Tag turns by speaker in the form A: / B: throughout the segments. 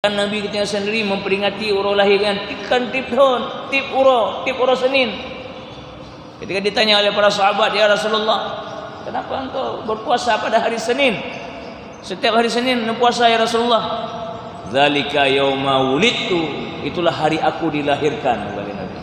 A: Nabi kita sendiri memperingati urus lahir dengan tip uro Senin. Ketika ditanya oleh para sahabat, ya Rasulullah, kenapa engkau berpuasa pada hari Senin? Setiap hari Senin berpuasa ya Rasulullah. Zalika yauma wulidtu, itulah hari aku dilahirkan, kata Nabi.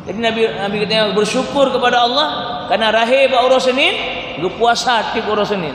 A: Jadi Nabi kita bersyukur kepada Allah karena rahib urus Senin, berpuasa tip uro Senin.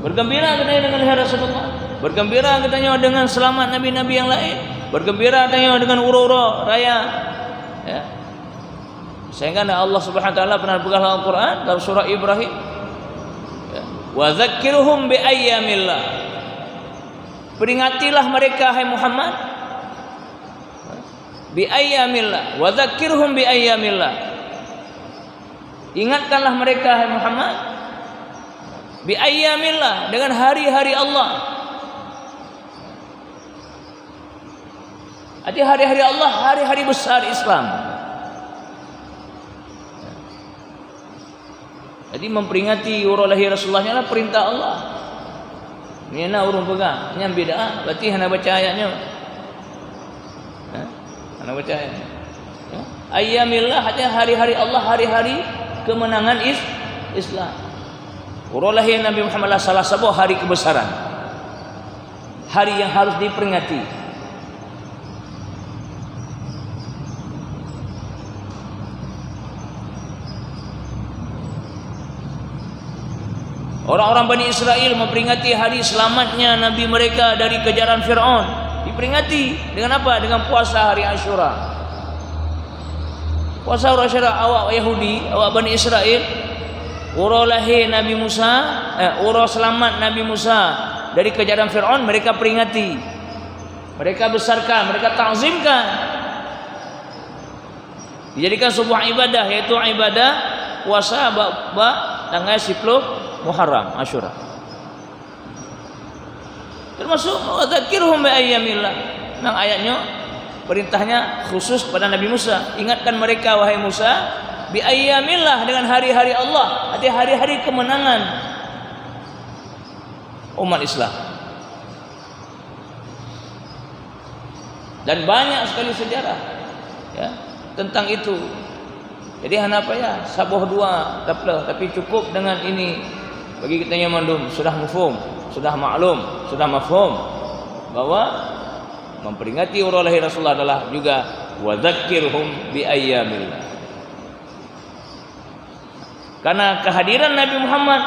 A: Bergembira katanya dengan hari Rasulullah. Bergembira katanya dengan selamat nabi-nabi yang lain. Bergembira katanya dengan uro-uro raya. Ya. Sehingga Allah Subhanahu wa taala pernah berkata dalam Al-Qur'an dalam surah Ibrahim, ya, wa dzakkirhum bi ayyamillah. Peringatilah mereka hai Muhammad bi ayyamillah, wa dzakkirhum bi ayyamillah. Ingatkanlah mereka hai Muhammad bi ayyamillah, dengan hari-hari Allah. Arti hari-hari Allah, hari-hari besar Islam. Jadi memperingati urus lahir Rasulullah adalah perintah Allah. Ini nak urung pegang, ini bid'ah. Berarti hana baca ayatnya. Hana baca ayatnya. Ayyamillah, artinya hari-hari Allah, hari-hari kemenangan Islam. Urus lahir Nabi Muhammad salah satu hari kebesaran, hari yang harus diperingati. Orang-orang Bani Israel memperingati hari selamatnya Nabi mereka dari kejaran Fir'aun. Diperingati dengan apa? Dengan puasa hari Ashura. Puasa hari Ashura, awak Yahudi, awak Bani Israel, urus lahir Nabi Musa, urus selamat Nabi Musa dari kejaran Fir'aun, mereka peringati, mereka besarkan, mereka ta'zimkan, dijadikan sebuah ibadah, yaitu ibadah puasa tanggal 10 Muharram Ashura. Termasuk wadzakirhum bi ayyamillah. Nang ayatnya perintahnya khusus kepada Nabi Musa, ingatkan mereka wahai Musa bi ayyamillah, dengan hari-hari Allah, arti hari-hari kemenangan umat Islam. Dan banyak sekali sejarah ya tentang itu. Jadi hana payah sabuh dua tapi cukup dengan ini. Bagi kita yang mandum sudah mafhum, sudah maklum, sudah mafhum bahwa memperingati urus lahir Rasulullah adalah juga wadzakirhum bi ayyamillah. Karena kehadiran Nabi Muhammad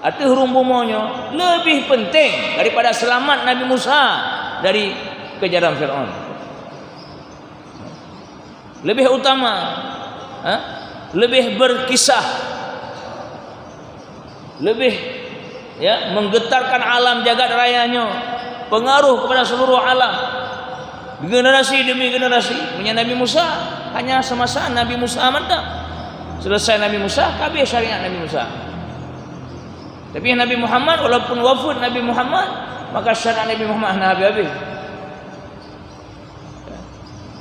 A: atau rumbumonyo lebih penting daripada selamat Nabi Musa dari kejaran Fir'aun. Lebih utama, lebih berkisah, lebih ya menggetarkan alam jagat rayanya, pengaruh kepada seluruh alam, generasi demi generasi. Punya Nabi Musa hanya semasa Nabi Musa mantap. Selesai Nabi Musa, kabeh syariat Nabi Musa. Tapi Nabi Muhammad, walaupun wafat Nabi Muhammad, maka syariat Nabi Muhammad hana habis-habis.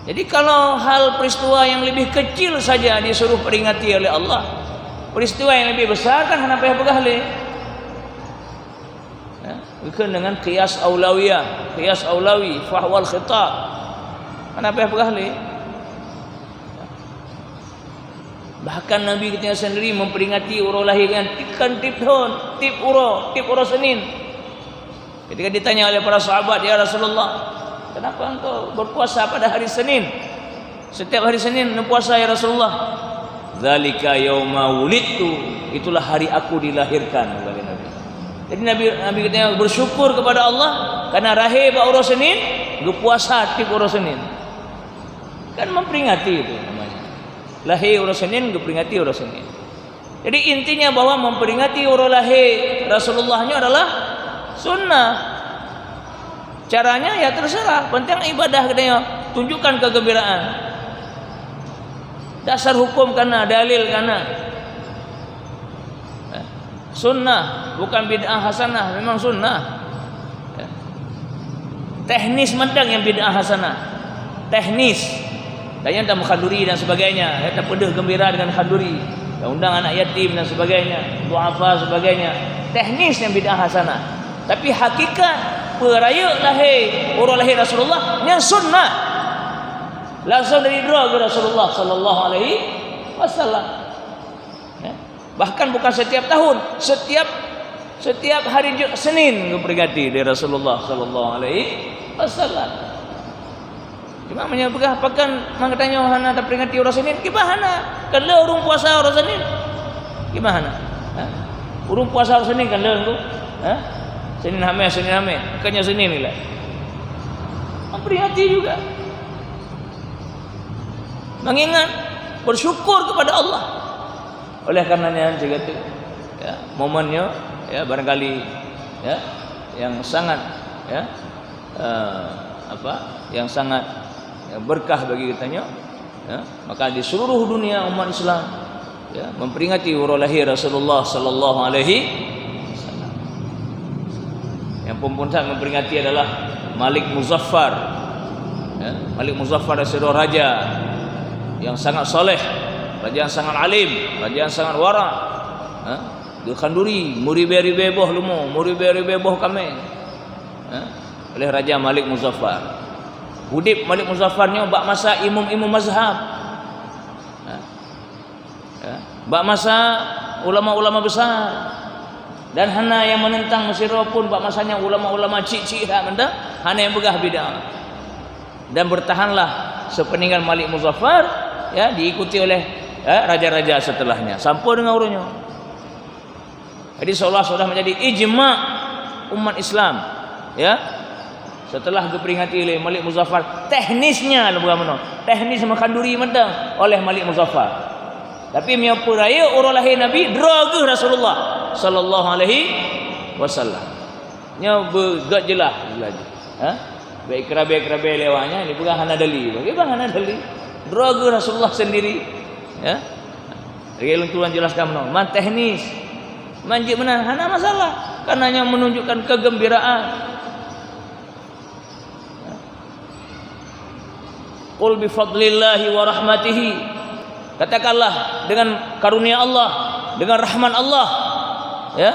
A: Jadi kalau hal peristiwa yang lebih kecil saja disuruh peringati oleh Allah, peristiwa yang lebih besar kan hana payah pegah ya, bukan dengan qiyas aulawiyah, qiyas aulawi, fahwal khitab, hana payah pegah Bahkan Nabi kita sendiri memperingati urus lahir dengan tip uro Senin. Ketika ditanya oleh para sahabat, ya Rasulullah, kenapa engkau berpuasa pada hari Senin? Setiap hari Senin berpuasa ya Rasulullah. Zalika yauma wulidtu, itulah hari aku dilahirkan, kata Nabi. Jadi Nabi kita bersyukur kepada Allah karena rahib urus Senin, berpuasa tip uro Senin. Kan memperingati itu namanya. Lahir urus Senin, memperingati urus Senin. Jadi intinya bahwa memperingati urus lahir Rasulullahnya adalah sunnah. Caranya ya terserah, penting ibadah katanya, tunjukkan kegembiraan. Dasar hukum karena dalil karena sunnah, bukan bid'ah hasanah, memang sunnah. Teknis mendang yang bid'ah hasanah, teknis. Dan yang tak mukhanduri dan sebagainya, ya tak pedah gembira dengan khanduri. undang anak yatim dan sebagainya, duafa sebagainya. Teknisnya bid'ah hasanah. Tapi hakikat peraya lahir urus lahir Rasulullah yang sunnah. Langsung dari keluarga Rasulullah sallallahu alaihi wasallam. Ya. Bahkan bukan setiap tahun, setiap hari Senin diperingati dari Rasulullah sallallahu alaihi wasallam. Cuma menyebutkan apakan mengatanya hana ada peringati orang Senin gimana? Kalau orang puasa orang Senin gimana? Orang puasa orang Senin kalau tu, Senin Hamis, bukannya Senin ni lah. Memperingati juga. Mengingat bersyukur kepada Allah. Oleh karenanya saya kata, ya, momennya ya barangkali ya yang sangat ya yang sangat berkah bagi kitanya ya, maka di seluruh dunia umat Islam ya memperingati urus lahir Rasulullah sallallahu alaihi wasallam. Yang pembunuhan memperingati adalah Malik Muzaffar ya, Malik Muzaffar adalah raja yang sangat soleh, raja yang sangat alim, raja yang sangat wara. Dia khanduri muribe-ribe boh lumo, muribe-ribe boh kami. Oleh Raja Malik Muzaffar. Hudib Malik Muzaffarnya bak masa imam-imam mazhab. Bak masa ulama-ulama besar. Dan hana yang menentang Mesir pun bak masanya ulama-ulama cik-cik dah mentang, hana yang begah bid'ah. Dan bertahanlah sepeninggal Malik Muzaffar ya diikuti oleh raja-raja setelahnya sampai dengan urutnya. Jadi seolah sudah menjadi ijma' umat Islam ya setelah diperingati oleh Malik Muzaffar. Teknisnya bagaimana? Teknis makanduri mentang oleh Malik Muzaffar. Tapi menyapa raya urus lahir Nabi draga Rasulullah sallallahu alaihi wasallam. Nya begat jelah lagi. Baik kerabe-kerabe lewatnya ini bukan hana dali. Bagaimana hana dali? Draga Rasulullah sendiri ya. Rial tuan jelaskan mana? Man teknis. Manjik benar, hana masalah. Karenanya menunjukkan kegembiraan. Qul bi fadlillahi wa rahmatihi. Katakanlah dengan karunia Allah, dengan rahmat Allah. Ya.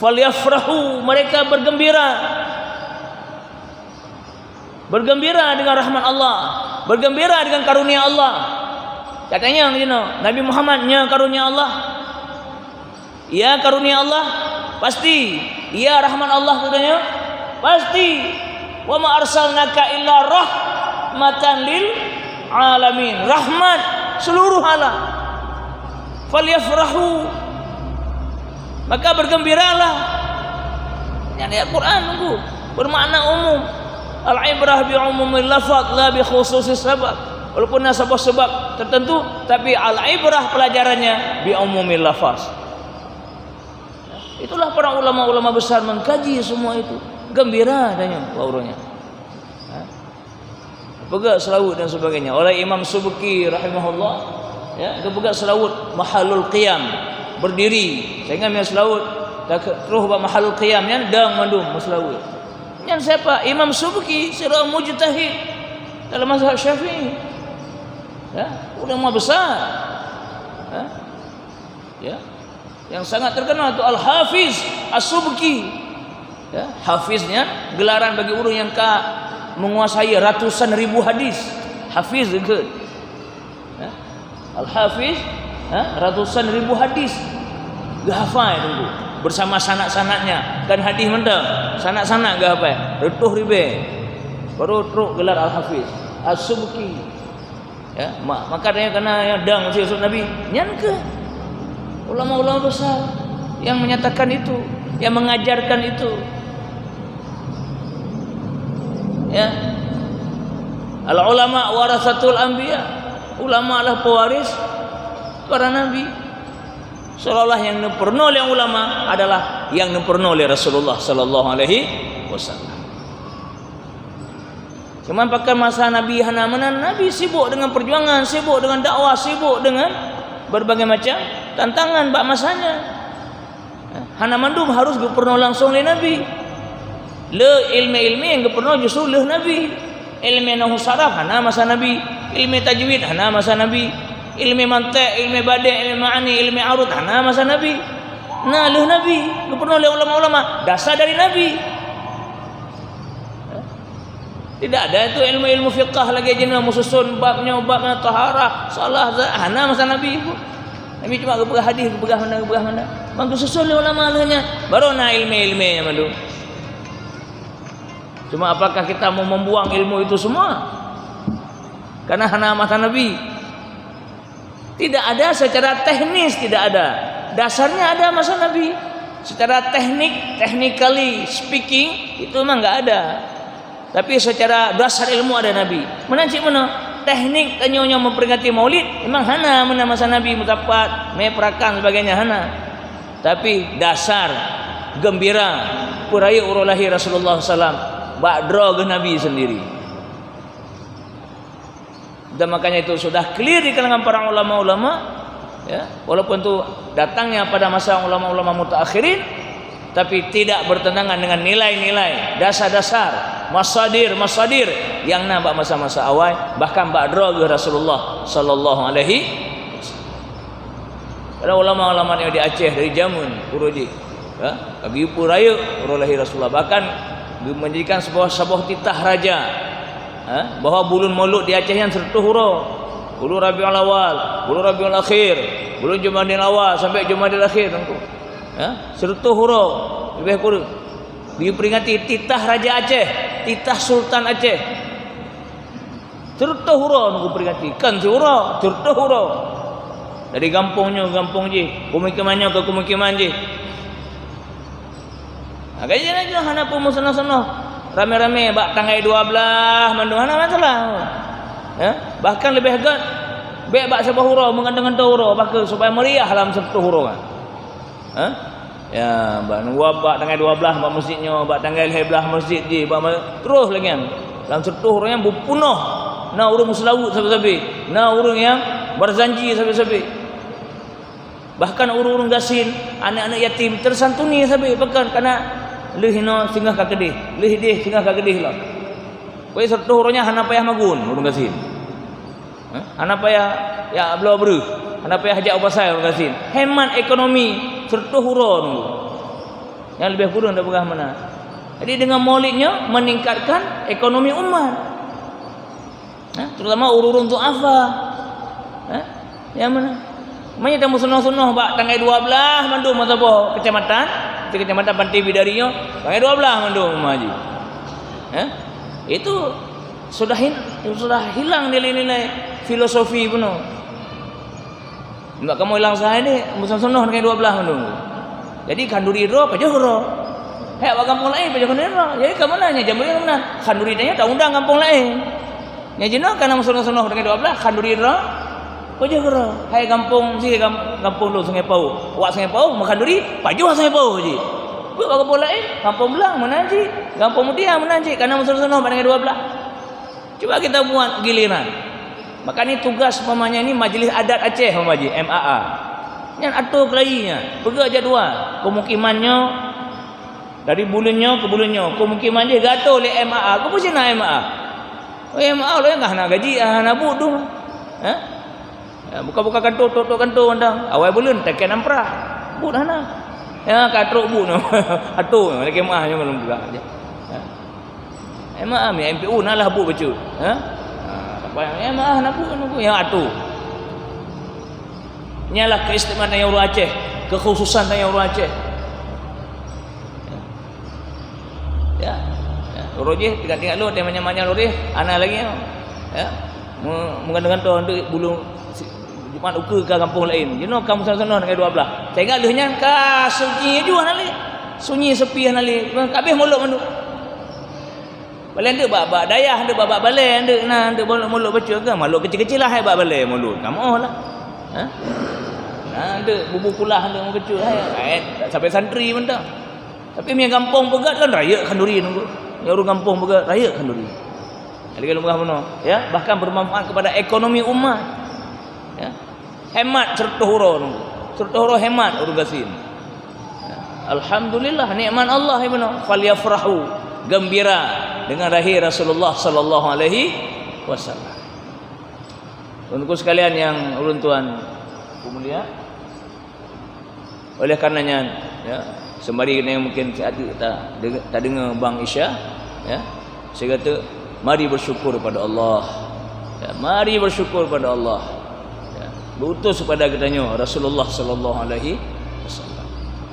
A: Falyafrahu, mereka bergembira. Bergembira dengan rahmat Allah, bergembira dengan karunia Allah. Katanya Nabi Muhammadnya karunia Allah. Ya karunia Allah pasti, ya rahmat Allah katanya pasti. Wa ma arsalnaka illa rahmatan lil alamin, rahmat seluruh alam. Falyafrahu, maka bergembiralah. Yang Al-Quran tunggu bermakna umum. Al-ibrah bi umumil lafaz la bi khususis sabab. Walaupun ada sebab tertentu tapi al-ibrah pelajarannya bi umumil lafaz. Itulah para ulama-ulama besar mengkaji semua itu. Gembira adanya auranya. Pegang selawut dan sebagainya. Oleh Imam Subki rahimahullah, ya, dia pegang selawut mahalul qiyam, berdiri. Sehingga dia selawut terus buat mahalul qiyamnya dang mandum selawut. Yang siapa? Imam Subki, seorang mujtahid dalam mazhab Syafi'i. Ya, ulama besar. Ya. Yang sangat terkenal itu Al-Hafiz As-Subki. Ya, hafiznya gelaran bagi orang yang menguasai ratusan ribu hadis. Hafiz ke? Ya. Al-Hafiz, ratusan ribu hadis. Gahafai tunggu bersama sanak-sanaknya. Kan hadis mentang, sanak-sanak gahafai. Retuh ribe. Baru teruk gelar Al-Hafiz As-Subki. Ya, maka dia kena yang dang usia Nabi. Nyan ke? Ulama-ulama besar yang menyatakan itu, yang mengajarkan itu. Ya. Al-ulama warasatul anbiya. Ulama adalah pewaris para nabi. Seolah-olah yang diperno oleh ulama adalah yang diperno oleh Rasulullah sallallahu alaihi wasallam. Cuma pakai masa Nabi hana-manan, Nabi sibuk dengan perjuangan, sibuk dengan dakwah, sibuk dengan berbagai macam tantangan bak masanya. Hana mandum harus gepurno langsung oleh Nabi. Le ilmu-ilmu yang gepurno justru le Nabi. Ilmu nahwu saraf hana masa Nabi, ilmu tajwid hana masa Nabi, ilmu mantik, ilmu badi', ilmu ma'ani, ilmu arud. Hana masa Nabi. Nah, leh Nabi. Lu pernah oleh ulama-ulama. Dasar dari Nabi. Tidak ada itu ilmu-ilmu fiqah lagi jenis mususun babnya taharah, salah, hana masa Nabi itu. Nabi cuma berpegang hadis, berpegang mana. Bang susul ulama lahnya. Baru na ilmu-ilmunya mandu. Cuma apakah kita mau membuang ilmu itu semua? Karena hana masa Nabi. Tidak ada secara teknis, tidak ada. Dasarnya ada masa Nabi. Secara technically speaking itu memang enggak ada. Tapi secara dasar ilmu ada Nabi. Mana cik mana? Teknik tanyonya memperingati Maulid memang hana mana masa Nabi mutapat, meperakan sebagainya hana. Tapi dasar gembira puraya urul lahir Rasulullah SAW ba'dra ke Nabi sendiri. Dan makanya itu sudah clear di kalangan para ulama-ulama, ya, walaupun itu datangnya pada masa ulama-ulama mutaakhirin, tapi tidak bertentangan dengan nilai-nilai dasar-dasar masadir yang nampak masa-masa awal, bahkan ba'dra Rasulullah sallallahu alaihi wasallam. Para ulama-ulama yang di Aceh dari Jamun Puruji, ya, bagi puraya urulahi Rasulullah, bahkan menjadikan sebuah titah raja, ya, bahwa bulan Maulud di Aceh yang 100 huruf. Bulan Rabiul Awal, bulan Rabiul Akhir, bulan Jumadil Awal sampai Jumadil Akhir tentu. Ya, 100 huruf lebih kurang. Diperingati titah Raja Aceh, titah Sultan Aceh. 100 huruf nunggu peringati. Kan huruf, 100 huruf. Dari kampung je, pemukimannya ke pemukiman je. Agaknya aja hana pun musnah-sunah. Rame-rame bak tanggal 12 mandu hana masalah. Ya, bahkan lebih agak baik bak sebuah huruf mengandung huruf bahkan supaya meriah dalam 100 huruf kan. Ya, bak tanggal 12 bak masjidnya, bak tanggal 11 masjid je, bak terus lagi kan. Dalam 100 huruf yang berpunuh. Nah urung selawut sabi-sabi. Nah urung yang berzanji sabi-sabi. Bahkan urung-urung gasin, anak-anak yatim tersantuni sabi bahkan karena lehino singgah ka kedih, leh deh singgah ka kedih lah. Koi 100 hurufnya hana payah magun urung gasin. Hana payah ya belau beru. Hana payah hajak upasai urung gasin. Hemat ekonomi 100 huruf nunggu. Yang lebih kurang dah begah mana. Jadi dengan maulidnya meningkatkan ekonomi umat. Terutama ururun du'afa. Yang mana? Makanya tamu sunah-sunah bak tanggal 12 mandum mazhabah kecamatan, di kecamatan Pantai Bidarinya, tanggal 12 mandum haji. Itu sudah hilang nilai-nilai filosofi penuh. Enggak kamu hilang saya ni sunah tanggal 12 mandum. Jadi kanduri ro apa johro. Hei awak kampung lain apa johro. Jadi ke mananya jamu yang mana? Kanduri tanya tak undang kampung lain. Nya jenah kana sunah-sunah tanggal 12 kanduri ro. Kau johro. Hai kampung si kampung lu Sungai Pau. Awak Sungai Pau makan duri, pajuh Sungai Pau je. Buat kampung lain, kampung belang mana ji? Kampung Mutia mana ji? Karena musuh-musuh pada 12. Coba kita buat giliran. Maka ni tugas mamanya ni Majlis Adat Aceh mamaji, MAA. Yang atur kelainya, pergi jadual pemukimannya dari bulannya ke bulannya. Pemukiman dia gatal oleh MAA. Kau mesti nak MAA. Oh MAA lo yang nak gaji, nak budu. Ya, buka-buka kantor, tutup kantor undang. Awal bulan tekan ampra. Bu dah nak. Ya katruk bu no. Atu lagi mah je belum buka aja. Ya. Emang MPU nalah bu becu. Apa yang emang nak bu yang atu. Nyalah keistimewaan yang orang Aceh, kekhususan yang orang Aceh. Ya. Ya, roje tinggal lu temanya roje, anak lagi ya. Mengandungkan tu untuk bulu Jumat uke ke kampung lain. You know kampung sana dengan 12. Saya ingat lehnya ka sunyi juga nali. Sunyi sepi nali. Kabeh molok mandu. Balen de bab dayah de bab balen de nah de molok baca ke molok kecil-kecil lah hai bab balen molok. Kamu lah. Nah de bubu kulah de mau kecil hai. Sampai santri pun dah. Tapi mi kampung pegat kan raya kanduri nunggu. Ya orang kampung pegat raya kanduri. Jadi kalau mana ya bahkan bermanfaat kepada ekonomi umat. Ya. Hemat 100 huruf. 100 huruf hemat urus gasin. Ya. Alhamdulillah nikmat Allah ibnu falyafrahu gembira dengan lahir Rasulullah sallallahu alaihi wasallam. Untuk sekalian yang ulun tuan mulia, oleh karenanya ya, sembari yang mungkin kita dengar bang Isya ya, saya kata mari bersyukur pada Allah ya, mari bersyukur pada Allah ya, berutus kepada katanya Rasulullah sallallahu alaihi wasallam.